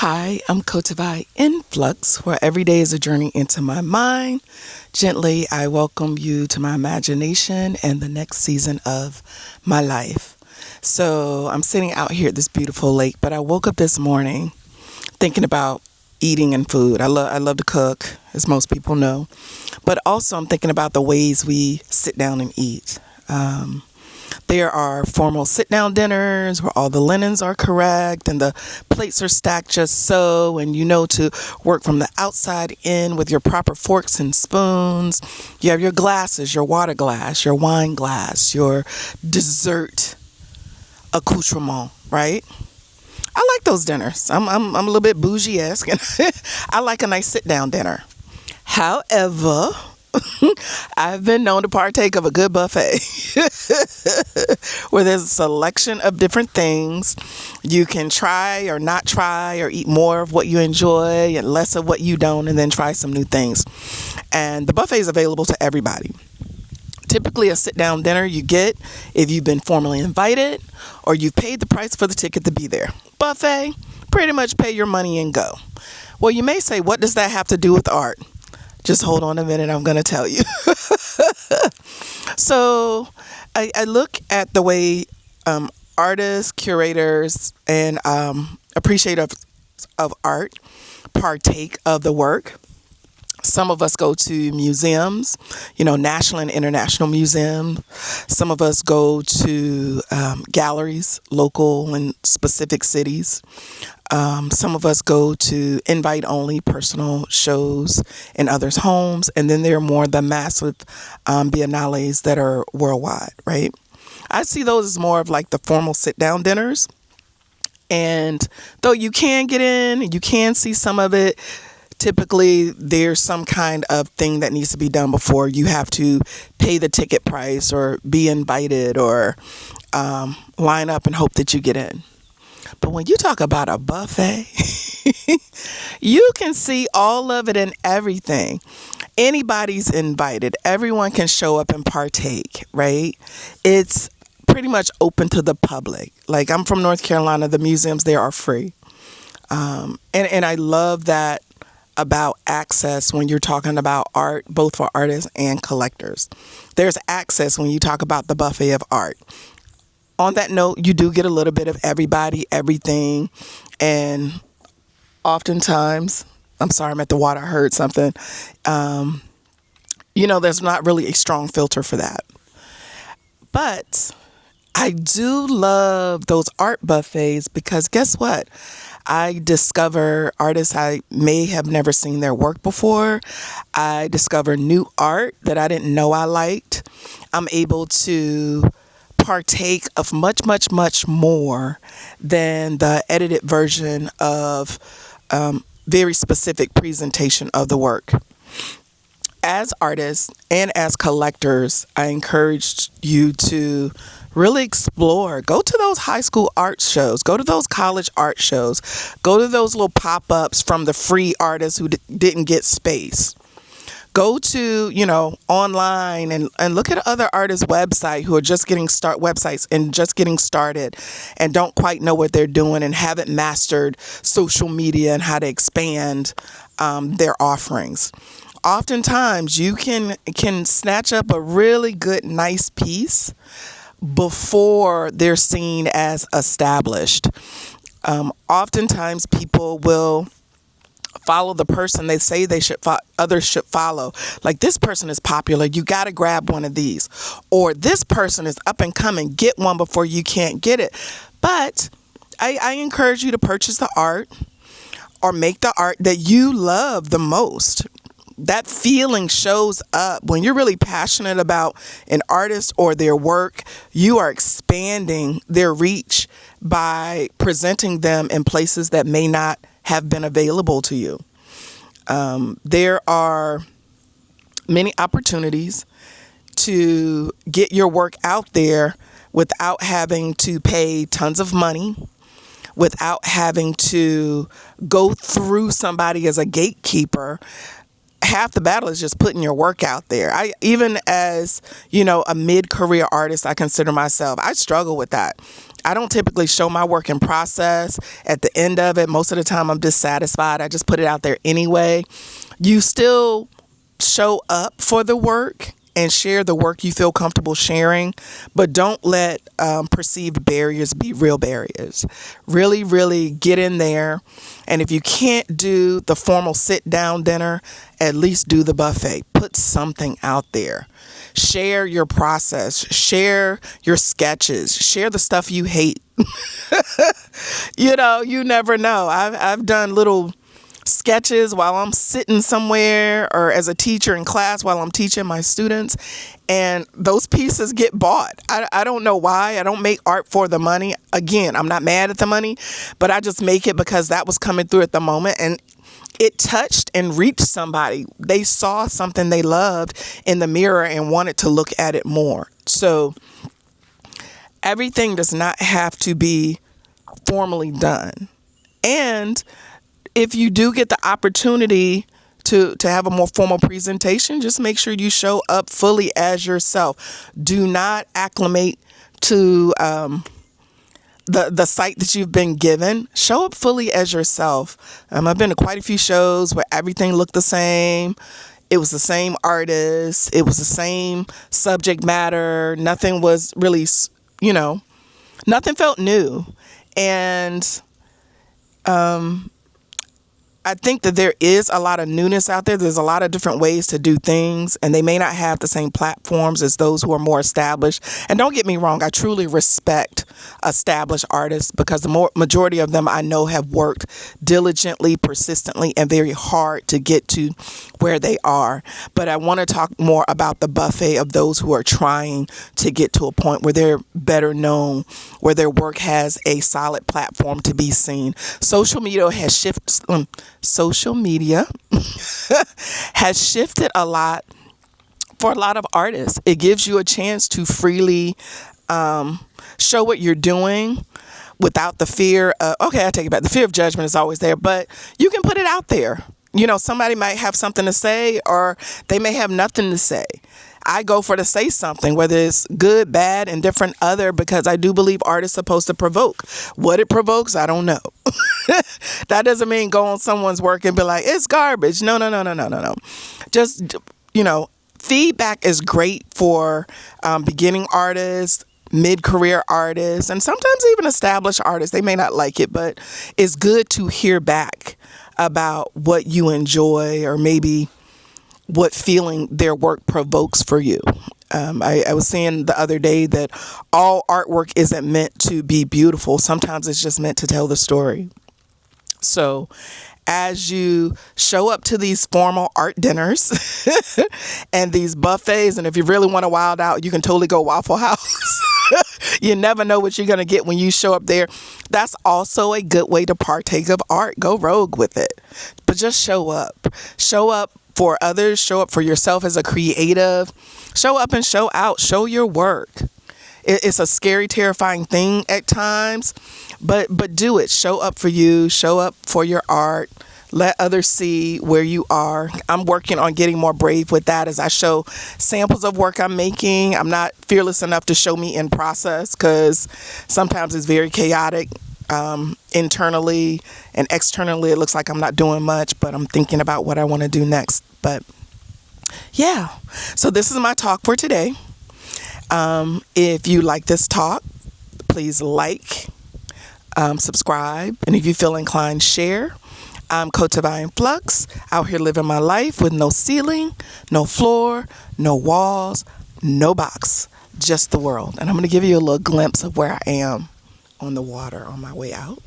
Hi, I'm Kottaveiinflux, where every day is a journey into my mind. Gently, I welcome you to my imagination and the next season of my life. So I'm sitting out here at this beautiful lake, but I woke up this morning thinking about eating and food. I love to cook, as most people know, but also I'm thinking about the ways we sit down and eat. There are formal sit down dinners where all the linens are correct and the plates are stacked just so, and you know to work from the outside in with your proper forks and spoons. You have your glasses, your water glass, your wine glass, your dessert accoutrement, right? I like those dinners. I'm a little bit bougie-esque and I like a nice sit down dinner. However, I've been known to partake of a good buffet where there's a selection of different things. You can try or not try or eat more of what you enjoy and less of what you don't, and then try some new things. And the buffet is available to everybody. Typically, a sit-down dinner you get if you've been formally invited or you've paid the price for the ticket to be there. Buffet, pretty much pay your money and go. Well, you may say, what does that have to do with art? Just hold on a minute, I'm going to tell you. So I look at the way artists, curators, and appreciators of art partake of the work. Some of us go to museums, national and international museums. Some of us go to galleries, local and specific cities. Some of us go to invite-only personal shows in others' homes. And then there are more the massive biennales that are worldwide, right? I see those as more of like the formal sit-down dinners. And though you can get in and you can see some of it, typically, there's some kind of thing that needs to be done before you have to pay the ticket price or be invited or line up and hope that you get in. But when you talk about a buffet, you can see all of it and everything. Anybody's invited. Everyone can show up and partake, right? It's pretty much open to the public. Like, I'm from North Carolina. The museums there are free. And I love that about access when you're talking about art, both for artists and collectors. There's access when you talk about the buffet of art. On that note, you do get a little bit of everybody, everything, and oftentimes, I'm sorry, I'm at the water, I heard something. There's not really a strong filter for that. But I do love those art buffets because guess what? I discover artists I may have never seen their work before. I discover new art that I didn't know I liked. I'm able to partake of much, much, much more than the edited version of very specific presentation of the work. As artists and as collectors, I encourage you to really explore. Go to those high school art shows. Go to those college art shows. Go to those little pop-ups from the free artists who didn't get space. Go to, online and look at other artists' websites who are just getting started and don't quite know what they're doing and haven't mastered social media and how to expand their offerings. Oftentimes, you can snatch up a really good, nice piece before they're seen as established. Oftentimes, people will follow the person they say others should follow. Like, this person is popular, you got to grab one of these. Or this person is up and coming, get one before you can't get it. But I encourage you to purchase the art or make the art that you love the most. That feeling shows up when you're really passionate about an artist or their work. You are expanding their reach by presenting them in places that may not have been available to you. There are many opportunities to get your work out there without having to pay tons of money, without having to go through somebody as a gatekeeper. Half the battle is just putting your work out there. Even as, a mid-career artist, I consider myself, I struggle with that. I don't typically show my work in process at the end of it. Most of the time I'm dissatisfied. I just put it out there anyway. You still show up for the work and share the work you feel comfortable sharing, but don't let perceived barriers be real barriers. Really, really get in there. And if you can't do the formal sit down dinner, at least do the buffet. Put something out there. Share your process, share your sketches, share the stuff you hate. You never know. I've done little sketches while I'm sitting somewhere or as a teacher in class while I'm teaching my students, and those pieces get bought. I don't know why. I don't make art for the money. Again, I'm not mad at the money, but I just make it because that was coming through at the moment, and it touched and reached somebody. They saw something they loved in the mirror and wanted to look at it more. So everything does not have to be formally done. And if you do get the opportunity to have a more formal presentation, just make sure you show up fully as yourself. Do not acclimate to the site that you've been given. Show up fully as yourself. I've been to quite a few shows where everything looked the same. It was the same artist. It was the same subject matter. Nothing was really, nothing felt new. And I think that there is a lot of newness out there. There's a lot of different ways to do things, and they may not have the same platforms as those who are more established. And don't get me wrong, I truly respect established artists because the majority of them I know have worked diligently, persistently, and very hard to get to where they are. But I want to talk more about the buffet of those who are trying to get to a point where they're better known, where their work has a solid platform to be seen. Social media has shifted a lot for a lot of artists. It gives you a chance to freely show what you're doing without the fear of, okay, I take it back. The fear of judgment is always there, but you can put it out there. Somebody might have something to say, or they may have nothing to say. I go for to say something, whether it's good, bad, indifferent, other, because I do believe art is supposed to provoke. What it provokes, I don't know. That doesn't mean go on someone's work and be like, it's garbage. No. Just, feedback is great for beginning artists, mid-career artists, and sometimes even established artists. They may not like it, but it's good to hear back about what you enjoy or maybe what feeling their work provokes for you. I was saying the other day that all artwork isn't meant to be beautiful. Sometimes it's just meant to tell the story. So as you show up to these formal art dinners and these buffets, and if you really want to wild out, you can totally go Waffle House. You never know what you're going to get when you show up there. That's also a good way to partake of art. Go rogue with it. But just show up. Show up for others. Show up for yourself as a creative. Show up and show out. Show your work. It's a scary, terrifying thing at times, but do it. Show up for you. Show up for your art. Let others see where you are. I'm working on getting more brave with that as I show samples of work I'm making. I'm not fearless enough to show me in process because sometimes it's very chaotic. Internally and externally, it looks like I'm not doing much, but I'm thinking about what I want to do next. But yeah, so this is my talk for today. If you like this talk, please like, subscribe, and if you feel inclined, share. I'm Kottaveiinflux, out here living my life with no ceiling, no floor, no walls, no box, just the world. And I'm going to give you a little glimpse of where I am on the water on my way out.